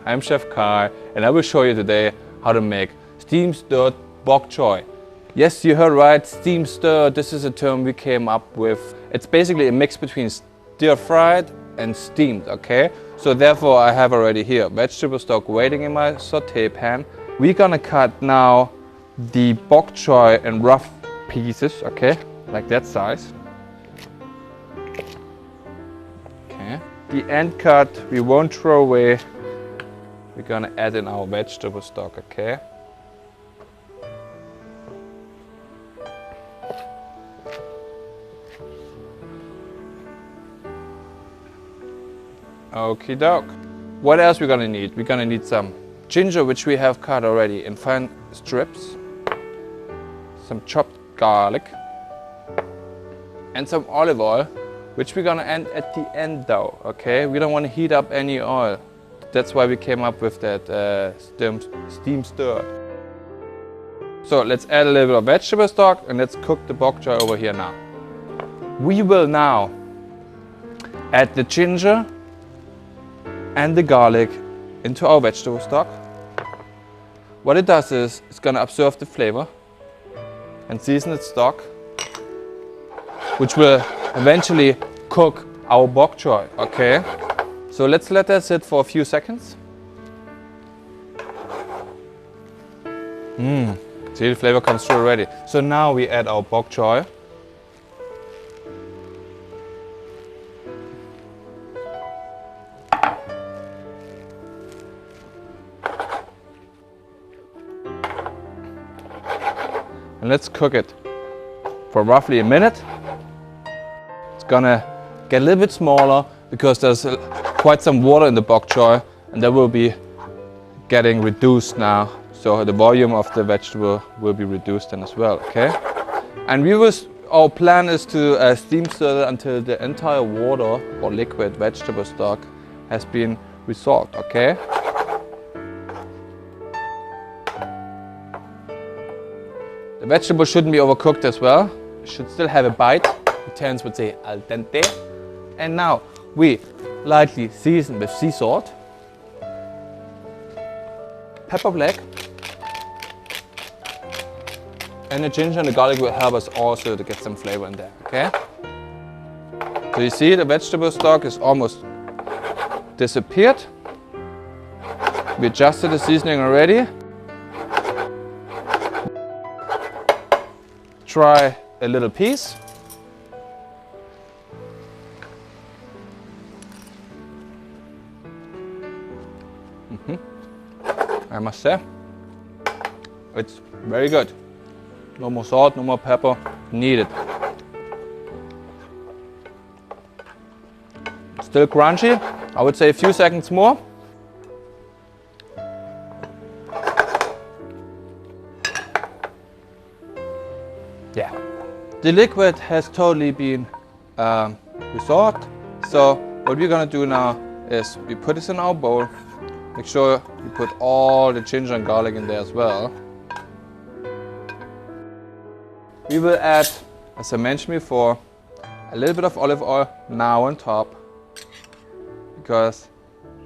I'm Chef Kai, and I will show you today how to make steam stirred bok choy. Yes, you heard right, steam stirred. This is a term we came up with. It's basically a mix between stir fried and steamed, okay? So therefore I have already here vegetable stock waiting in my saute pan. We're gonna cut now the bok choy in rough pieces, okay? Like that size. Okay. The end cut we won't throw away. We're gonna add in our vegetable stock, okay? Okie doke. What else we're gonna need? We're gonna need some ginger, which we have cut already in fine strips. Some chopped garlic. And some olive oil, which we're gonna add at the end though, okay? We don't wanna heat up any oil. That's why we came up with that steam stirred. So let's add a little bit of vegetable stock and let's cook the bok choy over here now. We will now add the ginger and the garlic into our vegetable stock. What it does is it's gonna absorb the flavor and season its stock, which will eventually cook our bok choy, okay? So let's let that sit for a few seconds. See, the flavor comes through already. So now we add our bok choy. And let's cook it for roughly a minute. It's gonna get a little bit smaller because there's quite some water in the bok choy, and that will be getting reduced now. So the volume of the vegetable will be reduced then as well, okay? And our plan is to steam stir it until the entire water or liquid vegetable stock has been resolved, okay? The vegetable shouldn't be overcooked as well. It should still have a bite. Italians would say al dente. And now we lightly season with sea salt, pepper black, and the ginger and the garlic will help us also to get some flavor in there, okay? So you see the vegetable stock is almost disappeared. We adjusted the seasoning already. Try a little piece. I must say, it's very good. No more salt, no more pepper needed. Still crunchy. I would say a few seconds more. Yeah, the liquid has totally been resolved. So what we're gonna do now is we put this in our bowl. Make sure you put all the ginger and garlic in there as well. We will add, as I mentioned before, a little bit of olive oil now on top, because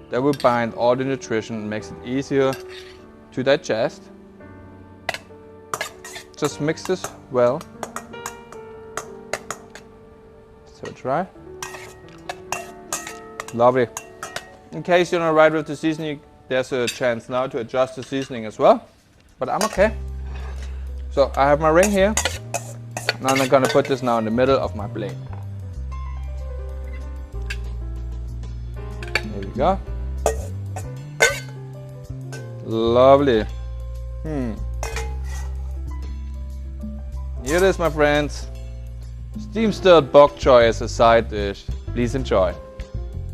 that will bind all the nutrition and makes it easier to digest. Just mix this well. So dry. Lovely. In case you're not right with the seasoning, there's a chance now to adjust the seasoning as well. But I'm okay. So I have my ring here. And I'm gonna put this now in the middle of my plate. There we go. Lovely. Here it is, my friends. Steam stirred bok choy as a side dish. Please enjoy.